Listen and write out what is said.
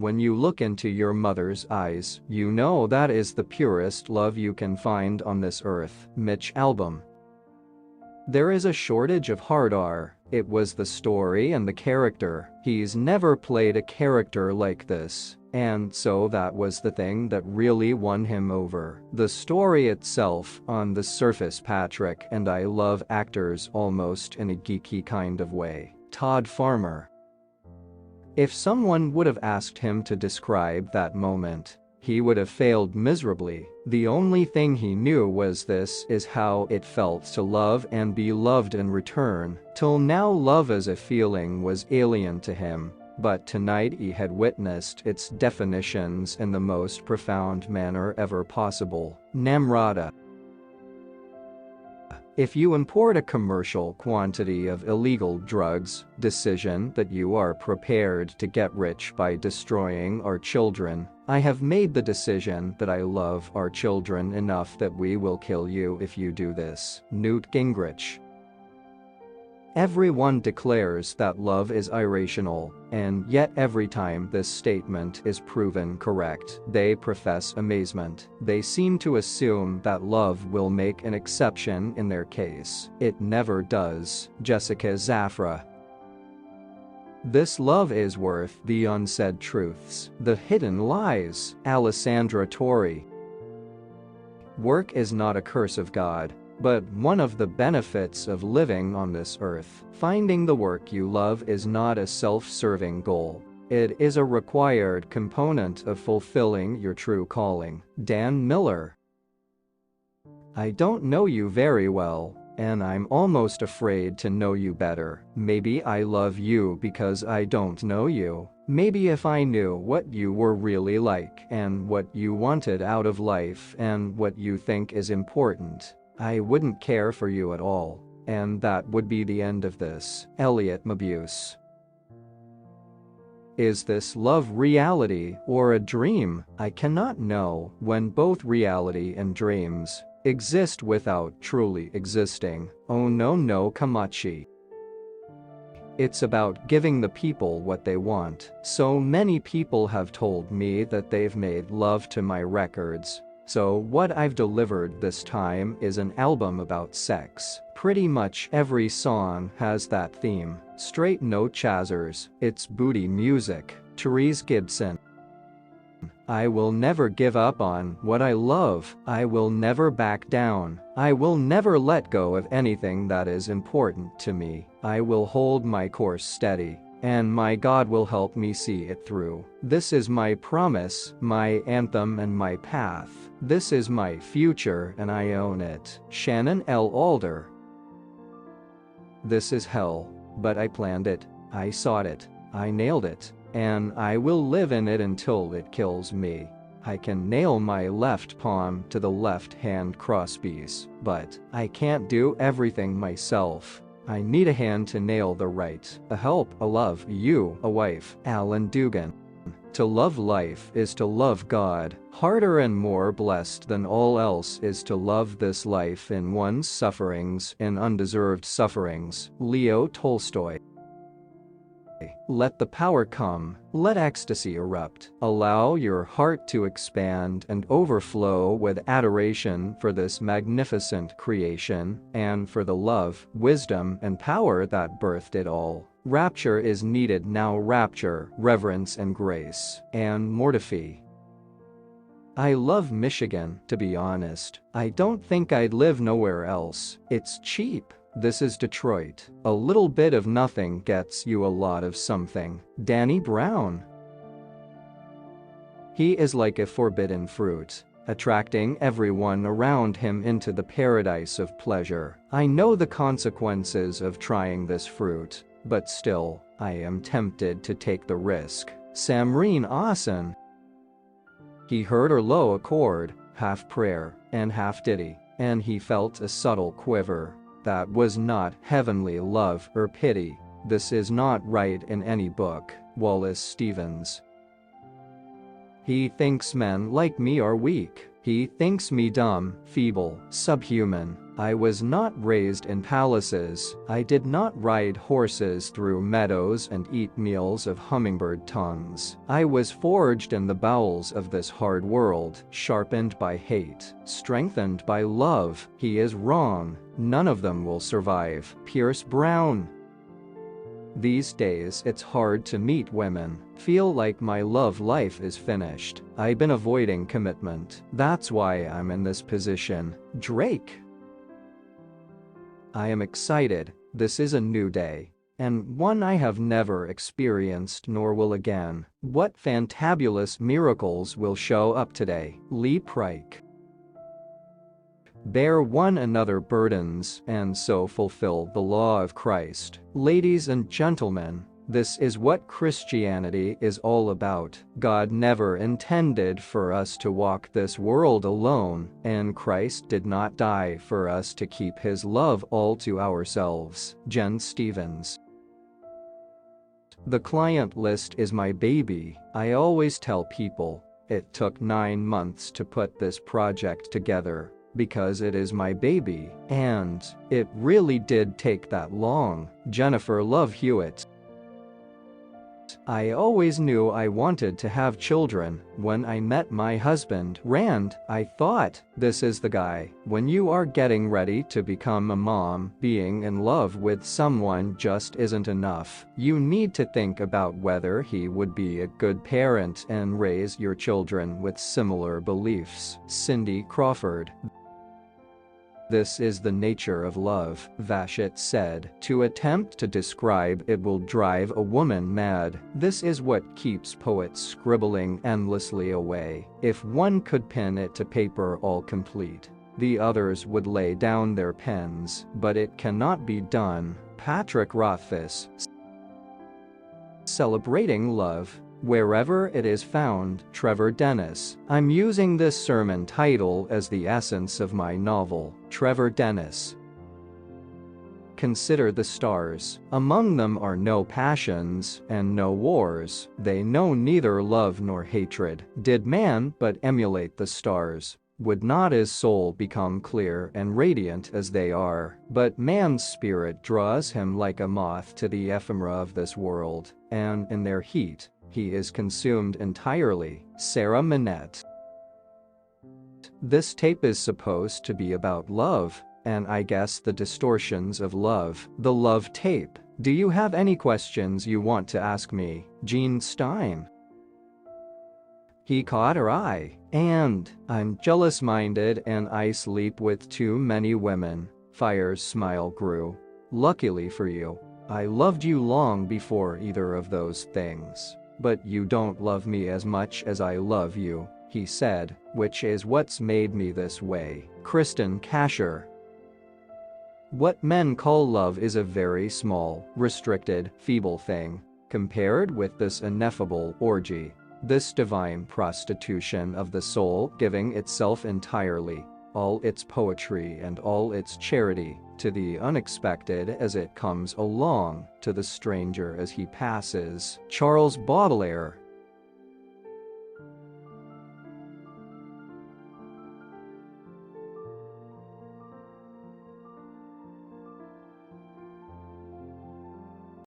when you look into your mother's eyes, you know that is the purest love you can find on this earth. Mitch Albom. There is a shortage of hard R. It was the story and the character. He's never played a character like this. And so that was the thing that really won him over. The story itself, on the surface, Patrick and I love actors almost in a geeky kind of way. Todd Farmer. If someone would have asked him to describe that moment, he would have failed miserably. The only thing he knew was this is how it felt to love and be loved in return. Till now, love as a feeling was alien to him. But tonight he had witnessed its definitions in the most profound manner ever possible. Namrata. If you import a commercial quantity of illegal drugs, decision that you are prepared to get rich by destroying our children. I have made the decision that I love our children enough that we will kill you if you do this. Newt Gingrich. Everyone declares that love is irrational, and yet every time this statement is proven correct, they profess amazement. They seem to assume that love will make an exception in their case. It never does. Jessica Zafra. This love is worth the unsaid truths, the hidden lies. Alessandra Torre. Work is not a curse of God, but one of the benefits of living on this earth. Finding the work you love is not a self-serving goal. It is a required component of fulfilling your true calling. Dan Miller. I don't know you very well, and I'm almost afraid to know you better. Maybe I love you because I don't know you. Maybe if I knew what you were really like and what you wanted out of life and what you think is important, I wouldn't care for you at all. And that would be the end of this. Elliot Mabuse. Is this love reality or a dream? I cannot know when both reality and dreams exist without truly existing. Oh no Kamachi. It's about giving the people what they want. So many people have told me that they've made love to my records. So what I've delivered this time is an album about sex. Pretty much every song has that theme. Straight no chasers, it's booty music. Therese Gibson. I will never give up on what I love. I will never back down. I will never let go of anything that is important to me. I will hold my course steady, and my God will help me see it through. This is my promise, my anthem and my path. This is my future and I own it. Shannon L. Alder. This is hell, but I planned it, I sought it, I nailed it, and I will live in it until it kills me. I can nail my left palm to the left-hand crosspiece, but I can't do everything myself. I need a hand to nail the right, a help, a love, you, a wife. Alan Dugan. To love life is to love God. Harder and more blessed than all else is to love this life in one's sufferings, in undeserved sufferings. Leo Tolstoy. Let the power come, let ecstasy erupt. Allow your heart to expand and overflow with adoration for this magnificent creation, and for the love, wisdom, and power that birthed it all. Rapture is needed now. Rapture, reverence and grace, and mortify. I love Michigan, to be honest. I don't think I'd live nowhere else. It's cheap. This is Detroit. A little bit of nothing gets you a lot of something. Danny Brown. He is like a forbidden fruit, attracting everyone around him into the paradise of pleasure. I know the consequences of trying this fruit, but still, I am tempted to take the risk. Samreen Asen. He heard her low accord, half prayer and half ditty, and he felt a subtle quiver. That was not heavenly love or pity. This is not right in any book. Wallace Stevens. He thinks men like me are weak. He thinks me dumb, feeble, subhuman. I was not raised in palaces, I did not ride horses through meadows and eat meals of hummingbird tongues. I was forged in the bowels of this hard world, sharpened by hate, strengthened by love. He is wrong, none of them will survive. Pierce Brown. These days it's hard to meet women. Feel like my love life is finished. I've been avoiding commitment. That's why I'm in this position. Drake. I am excited. This is a new day. And one I have never experienced nor will again. What fantabulous miracles will show up today? Lee Pryke. Bear one another burdens and so fulfill the law of Christ. Ladies and gentlemen, this is what Christianity is all about. God never intended for us to walk this world alone, and Christ did not die for us to keep his love all to ourselves. Jen Stevens. The client list is my baby. I always tell people, it took 9 months to put this project together, because it is my baby, and it really did take that long. Jennifer Love Hewitt. I always knew I wanted to have children. When I met my husband, Rand, I thought, this is the guy. When you are getting ready to become a mom, being in love with someone just isn't enough. You need to think about whether he would be a good parent and raise your children with similar beliefs. Cindy Crawford. This is the nature of love, Vashit said. To attempt to describe it will drive a woman mad. This is what keeps poets scribbling endlessly away. If one could pin it to paper all complete, the others would lay down their pens, but it cannot be done. Patrick Rothfuss. Celebrating love wherever it is found. Trevor Dennis. I'm using this sermon title as the essence of my novel. Trevor Dennis. Consider the stars. Among them are no passions and no wars. They know neither love nor hatred. Did man but emulate the stars, would not his soul become clear and radiant as they are? But man's spirit draws him like a moth to the ephemera of this world, and in their heat, he is consumed entirely. Sarah Minette. This tape is supposed to be about love, and I guess the distortions of love. The love tape. Do you have any questions you want to ask me? Jean Stein. He caught her eye, and I'm jealous-minded and I sleep with too many women. Fire's smile grew. Luckily for you, I loved you long before either of those things. But you don't love me as much as I love you, he said, which is what's made me this way. Kristen Kasher. What men call love is a very small, restricted, feeble thing, compared with this ineffable orgy, this divine prostitution of the soul giving itself entirely, all its poetry and all its charity, to the unexpected as it comes along, to the stranger as he passes. Charles Baudelaire.